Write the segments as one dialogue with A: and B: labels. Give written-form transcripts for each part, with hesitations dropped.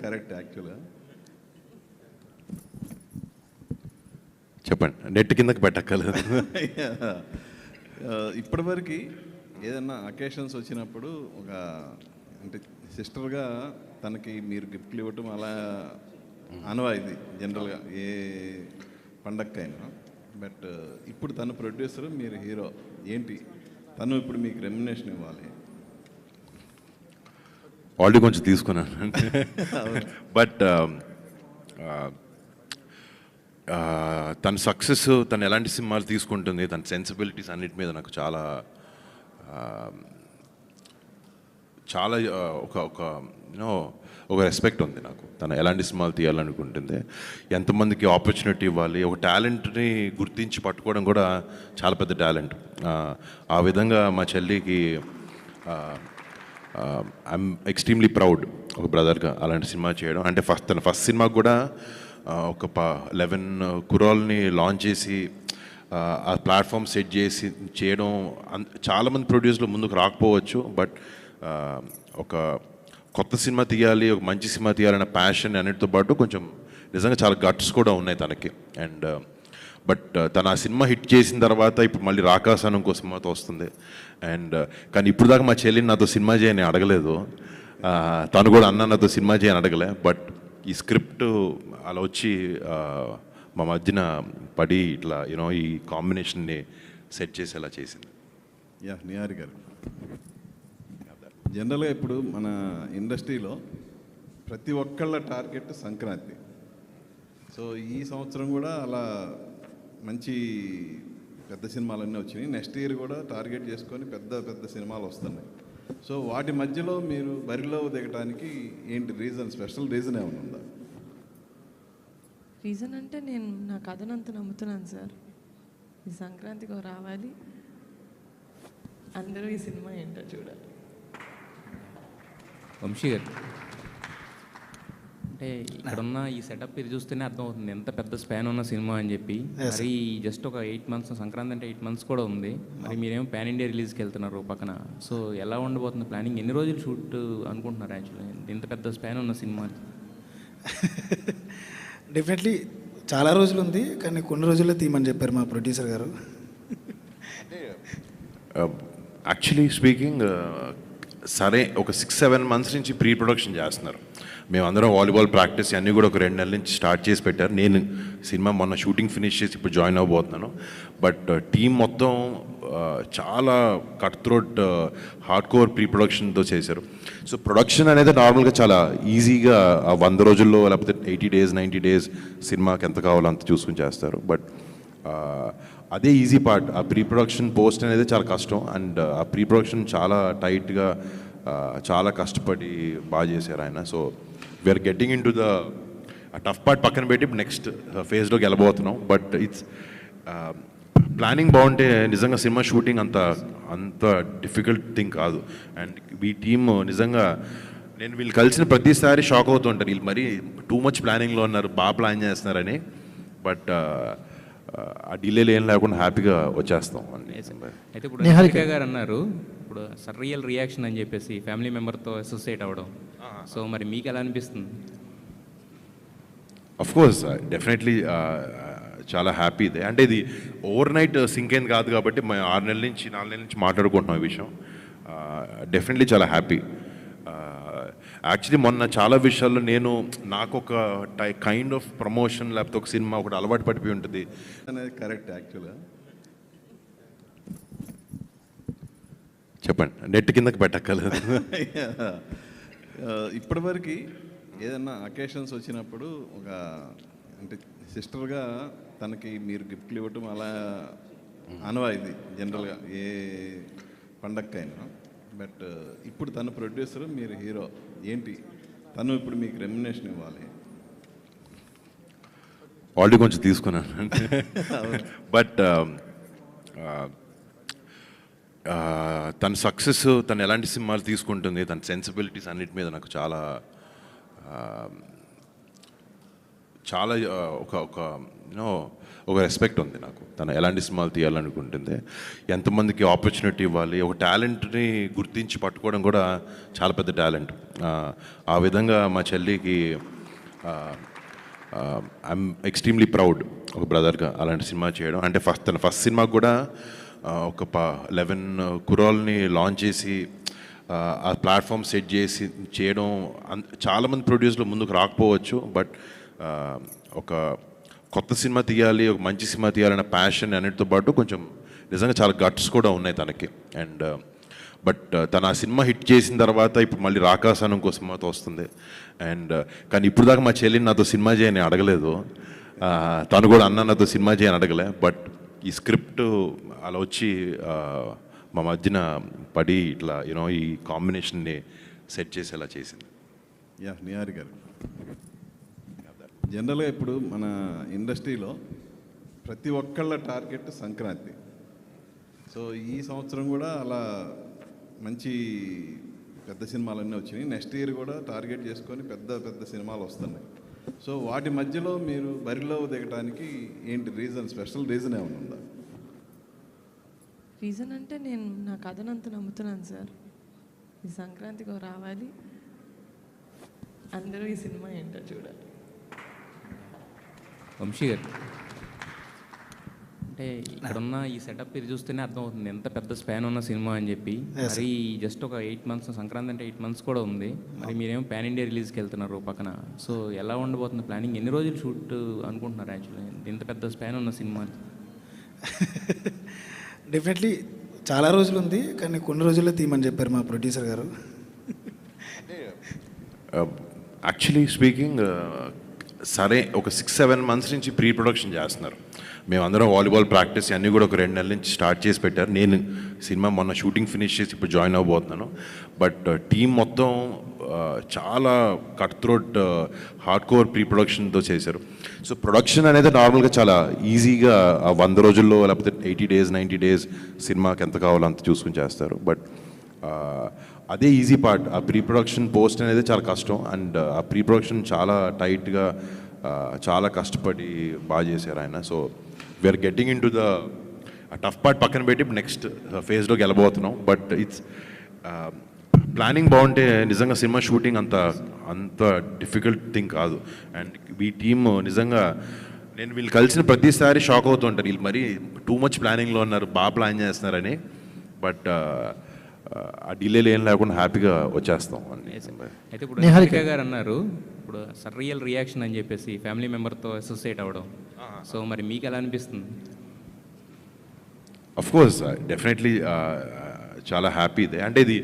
A: Correct యాక్చువల్గా.
B: చెప్పండి, net కిందకి పెట్టక్కర్లేదు.
A: ఇప్పటివరకు ఏదన్నా అకేషన్స్ వచ్చినప్పుడు ఒక అంటే సిస్టర్గా తనకి మీరు గిఫ్ట్లు ఇవ్వటం అలా ఆనవాయితీ జనరల్గా ఏ పండక్కైనా. బట్ ఇప్పుడు తను ప్రొడ్యూసర్, మీరు హీరో, ఏంటి తను ఇప్పుడు మీకు రెమ్యునేషన్ ఇవ్వాలి?
B: ఆల్రెడీ కొంచెం తీసుకున్నాను. బట్ తన సక్సెస్, తను ఎలాంటి సినిమాలు తీసుకుంటుంది, తన సెన్సిబిలిటీస్ అన్నిటి మీద నాకు చాలా చాలా ఒక రెస్పెక్ట్ ఉంది నాకు. తను ఎలాంటి సినిమాలు తీయాలనుకుంటుంది, ఎంతమందికి ఆపర్చునిటీ ఇవ్వాలి, ఒక టాలెంట్ని గుర్తించి పట్టుకోవడం కూడా చాలా పెద్ద టాలెంట్. ఆ విధంగా మా చెల్లికి ఐఎమ్ ఎక్స్ట్రీమ్లీ ప్రౌడ్ ఒక బ్రదర్గా అలాంటి సినిమా చేయడం. అంటే తన ఫస్ట్ సినిమా కూడా ఒక 11 కుర్రాల్ని లాంచ్ చేసి ఆ ప్లాట్ఫామ్ సెట్ చేసి చేయడం. చాలామంది ప్రొడ్యూసర్లు ముందుకు రాకపోవచ్చు, బట్ ఒక కొత్త సినిమా తీయాలి, ఒక మంచి సినిమా తీయాలన్న ప్యాషన్ అన్నిటితో పాటు కొంచెం నిజంగా చాలా గట్స్ కూడా ఉన్నాయి తనకి. అండ్ బట్ తను ఆ సినిమా హిట్ చేసిన తర్వాత ఇప్పుడు మళ్ళీ రాకాసానం ఇంకో సినిమాతో వస్తుంది. అండ్ కానీ ఇప్పుడు దాకా మా చెల్లిని నాతో సినిమా చేయని అడగలేదు, తను కూడా అన్న నాతో సినిమా చేయని అడగలే. బట్ ఈ స్క్రిప్ట్ అలా వచ్చి మా మధ్యన పడి ఇట్లా ఈ కాంబినేషన్ని సెట్ చేసేలా చేసింది.
A: యా, నిహారి గారు, జనరల్గా ఇప్పుడు మన ఇండస్ట్రీలో ప్రతి ఒక్కళ్ళ టార్గెట్ సంక్రాంతి. సో ఈ సంవత్సరం కూడా అలా మంచి పెద్ద సినిమాలన్నీ వచ్చినాయి. నెక్స్ట్ ఇయర్ కూడా టార్గెట్ చేసుకొని పెద్ద పెద్ద సినిమాలు వస్తున్నాయి. సో వాటి మధ్యలో మీరు బరిలో దిగటానికి ఏంటి రీజన్, స్పెషల్ రీజన్ ఏమైనా ఉందా?
C: రీజన్ అంటే నేను నా కథనంత నమ్ముతున్నాను సార్. ఈ సంక్రాంతికి రావాలి, అందరూ ఈ సినిమా ఏంటో చూడాలి.
D: వంశీ గారు, అంటే ఇక్కడున్న ఈ సెటప్ ఇది చూస్తేనే అర్థమవుతుంది ఎంత పెద్ద స్పాన్ ఉన్న సినిమా అని చెప్పి. మరి జస్ట్ ఒక 8 months, సంక్రాంతి అంటే 8 months కూడా ఉంది. మరి మీరేమో పాన్ ఇండియా రిలీజ్కి వెళ్తున్నారు పక్కన. సో ఎలా ఉండబోతుంది ప్లానింగ్? ఎన్ని రోజులు షూట్ అనుకుంటున్నారు యాక్చువల్లీ ఇంత పెద్ద స్పాన్ ఉన్న సినిమా?
E: డెఫినెట్లీ చాలా రోజులు ఉంది, కానీ కొన్ని రోజుల్లో తీయమని చెప్పారు మా ప్రొడ్యూసర్ గారు.
B: యాక్చువల్లీ స్పీకింగ్, సరే ఒక 6-7 months నుంచి ప్రీ ప్రొడక్షన్ చేస్తున్నారు. మేమందరం వాలీబాల్ ప్రాక్టీస్ అన్నీ కూడా ఒక 2 నెలల నుంచి స్టార్ట్ చేసి పెట్టారు. నేను సినిమా మొన్న షూటింగ్ ఫినిష్ చేసి ఇప్పుడు జాయిన్ అవ్వబోతున్నాను. బట్ టీం మొత్తం చాలా cut throat hard core pre ప్రొడక్షన్తో చేశారు. సో ప్రొడక్షన్ అనేది నార్మల్గా చాలా ఈజీగా 100 రోజుల్లో లేకపోతే 80 days 90 days సినిమాకి ఎంత కావాలో అంత చూసుకుని చేస్తారు. బట్ అదే ఈజీ పార్ట్. ఆ ప్రీ ప్రొడక్షన్ పోస్ట్ అనేది చాలా కష్టం. అండ్ ఆ ప్రీ ప్రొడక్షన్ చాలా టైట్గా చాలా కష్టపడి బాగా చేశారు ఆయన. So we're getting into the tough part పక్కన పెట్టి నెక్స్ట్ ఫేజ్లోకి వెళ్ళబోతున్నాం. బట్ ఇట్స్ ప్లానింగ్ బాగుంటే నిజంగా సినిమా షూటింగ్ అంత డిఫికల్ట్ థింగ్ కాదు. అండ్ ఈ టీమ్ నిజంగా నేను వీళ్ళు కలిసిన ప్రతిసారి షాక్ అవుతుంటారు, వీళ్ళు మరీ టూ మచ్ ప్లానింగ్లో ఉన్నారు, బాగా ప్లాన్ చేస్తున్నారని. బట్ ఆ డిలేలు ఏం లేకుండా హ్యాపీగా వచ్చేస్తాం.
D: అయితే ఇప్పుడు నిహారిక గారు అన్నారు ఇప్పుడు రియల్ రియాక్షన్ అని చెప్పేసి ఫ్యామిలీ మెంబర్తో అసోసియేట్ అవ్వడం. సో మరి మీకు ఎలా అనిపిస్తుంది?
B: అఫ్ కోర్స్ డెఫినెట్లీ చాలా హ్యాపీ ఇదే. అంటే ఇది ఓవర్ నైట్ సింక్ అయింది కాదు కాబట్టి 4 నెలల నుంచి మాట్లాడుకుంటున్నాం ఈ విషయం. డెఫినెట్లీ చాలా హ్యాపీ. యాక్చువల్లీ మొన్న చాలా విషయాల్లో నాకు ఒక కైండ్ ఆఫ్ ప్రమోషన్ లేకపోతే ఒక సినిమా ఒకటి అలవాటు పడిపోయి ఉంటుంది
A: అనేది కరెక్ట్ యాక్చువల్గా.
B: చెప్పండి, నెట్ కిందకి పెట్టక్కర్లేదు.
A: ఇప్పటివరకు ఏదన్నా అకేషన్స్ వచ్చినప్పుడు ఒక అంటే సిస్టర్గా తనకి మీరు గిఫ్ట్లు ఇవ్వటం అలా ఆనవాయితీ జనరల్గా ఏ పండక్కైనా. బట్ ఇప్పుడు తను ప్రొడ్యూసర్, మీరు హీరో, ఏంటి తను ఇప్పుడు మీకు రెమ్యునేషన్ ఇవ్వాలి?
B: ఆల్రెడీ కొంచెం తీసుకున్నాను. బట్ తన సక్సెస్, తను ఎలాంటి సినిమాలు తీసుకుంటుంది, తన సెన్సిబిలిటీస్ అన్నిటి మీద నాకు చాలా ఒక ఒక యూనో ఒక రెస్పెక్ట్ ఉంది నాకు. తను ఎలాంటి సినిమాలు తీయాలనుకుంటుంది, ఎంతమందికి ఆపర్చునిటీ ఇవ్వాలి, ఒక టాలెంట్ని గుర్తించి పట్టుకోవడం కూడా చాలా పెద్ద టాలెంట్. ఆ విధంగా మా చెల్లికి ఐఎమ్ ఎక్స్ట్రీమ్లీ ప్రౌడ్ ఒక బ్రదర్గా అలాంటి సినిమా చేయడం. అంటే తన ఫస్ట్ సినిమాకి కూడా ఒక 11 కుర్రాల్ని లాంచ్ చేసి ఆ ప్లాట్ఫామ్ సెట్ చేసి చేయడం. చాలామంది ప్రొడ్యూసర్లు ముందుకు రాకపోవచ్చు, బట్ ఒక కొత్త సినిమా తీయాలి, ఒక మంచి సినిమా తీయాలన్న ప్యాషన్ అన్నిటితో పాటు కొంచెం నిజంగా చాలా గట్స్ కూడా ఉన్నాయి తనకి. అండ్ బట్ తను ఆ సినిమా హిట్ చేసిన తర్వాత ఇప్పుడు మళ్ళీ రాకాసాను ఇంకో సినిమాతో వస్తుంది. అండ్ కానీ ఇప్పుడు దాకా మా చెల్లిని నాతో సినిమా చేయని అడగలేదు, తను కూడా అన్న నాతో సినిమా చేయని అడగలే. బట్ ఈ స్క్రిప్ట్ అలా వచ్చి మా మధ్యన పడి ఇట్లా యూనో ఈ కాంబినేషన్ని సెట్ చేసేలా చేసింది.
A: యా, నిహారి గారు, జనరల్గా ఇప్పుడు మన ఇండస్ట్రీలో ప్రతి ఒక్కళ్ళ టార్గెట్ సంక్రాంతి. సో ఈ సంవత్సరం కూడా అలా మంచి పెద్ద సినిమాలన్నీ వచ్చినాయి. నెక్స్ట్ ఇయర్ కూడా టార్గెట్ చేసుకొని పెద్ద పెద్ద సినిమాలు వస్తున్నాయి. సో వాటి మధ్యలో మీరు బరిలో దిగడానికి ఏంటి రీజన్, స్పెషల్ రీజన్ ఏమైనా ఉందా?
C: రీజన్ అంటే నేను నా కథనంత నమ్ముతున్నాను సార్. ఈ సంక్రాంతికి రావాలి, అందరూ ఈ సినిమా ఏంటో చూడాలి.
D: వంశీ గారు, అంటే ఇక్కడున్న ఈ సెటప్ ఇది చూస్తేనే అర్థమవుతుంది ఎంత పెద్ద స్పాన్ ఉన్న సినిమా అని చెప్పి. మరి జస్ట్ ఒక 8 months, సంక్రాంతి అంటే 8 months కూడా ఉంది. మరి మీరేమో పాన్ ఇండియా రిలీజ్కి వెళ్తున్నారు పక్కన. సో ఎలా ఉండబోతుంది ప్లానింగ్? ఎన్ని రోజులు షూట్ అనుకుంటున్నారు యాక్చువల్లీ ఇంత పెద్ద స్పాన్ ఉన్న సినిమా?
E: డెఫినెట్లీ చాలా రోజులు ఉంది, కానీ కొన్ని రోజుల్లో తీయమని చెప్పారు మా ప్రొడ్యూసర్ గారు.
B: యాక్చువల్లీ స్పీకింగ్ సరే ఒక 6-7 months నుంచి ప్రీ ప్రొడక్షన్ చేస్తున్నారు. మేమందరం వాలీబాల్ ప్రాక్టీస్ అన్నీ కూడా ఒక 2 నెలల నుంచి స్టార్ట్ చేసి పెట్టారు. నేను సినిమా మొన్న షూటింగ్ ఫినిష్ చేసి ఇప్పుడు జాయిన్ అవ్వబోతున్నాను. బట్ టీం మొత్తం చాలా cut throat hard core pre ప్రొడక్షన్తో చేశారు. సో ప్రొడక్షన్ అనేది నార్మల్గా చాలా ఈజీగా 100 రోజుల్లో లేకపోతే 80 days 90 days సినిమాకి ఎంత కావాలో అంత చూసుకుని చేస్తారు. బట్ అదే ఈజీ పార్ట్. ఆ ప్రీ ప్రొడక్షన్ పోస్ట్ అనేది చాలా కష్టం. అండ్ ఆ ప్రీ ప్రొడక్షన్ చాలా టైట్గా చాలా కష్టపడి బాగా చేశారు ఆయన. So we're getting into the tough part పక్కన పెట్టి నెక్స్ట్ ఫేజ్లోకి వెళ్ళబోతున్నాం. బట్ ఇట్స్ ప్లానింగ్ బాగుంటే నిజంగా సినిమా షూటింగ్ అంత డిఫికల్ట్ థింగ్ కాదు. అండ్ ఈ టీమ్ నిజంగా నేను వీళ్ళు కలిసిన ప్రతిసారి షాక్ అవుతుంటారు, వీళ్ళు మరీ టూ మచ్ ప్లానింగ్లో ఉన్నారు, బాగా ప్లాన్ చేస్తున్నారని. బట్ ఆ డిలేలు ఏం లేకుండా హ్యాపీగా వచ్చేస్తాం.
D: అయితే ఇప్పుడు నిహారిక గారు అన్నారు ఇప్పుడు సర్రియల్ రియాక్షన్ అని చెప్పేసి ఫ్యామిలీ మెంబర్తో అసోసియేట్ అవ్వడం. సో మరి మీకు ఎలా అనిపిస్తుంది?
B: అఫ్ కోర్స్ డెఫినెట్లీ చాలా హ్యాపీ ఇదే. అంటే ఇది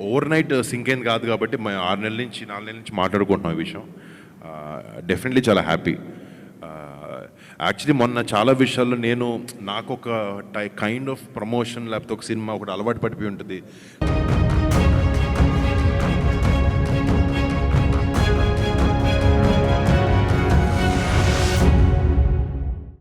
B: ఓవర్ నైట్ సింక్ అయింది కాదు కాబట్టి మేము 6 నెలల నుంచి 4 నెలల నుంచి మాట్లాడుకుంటున్నాం ఈ విషయం. డెఫినెట్లీ చాలా హ్యాపీ. యాక్చువల్లీ మొన్న చాలా విషయాల్లో నాకు ఒక కైండ్ ఆఫ్ ప్రమోషన్ లేకపోతే ఒక సినిమా ఒకటి అలవాటు పడిపోయి ఉంటుంది.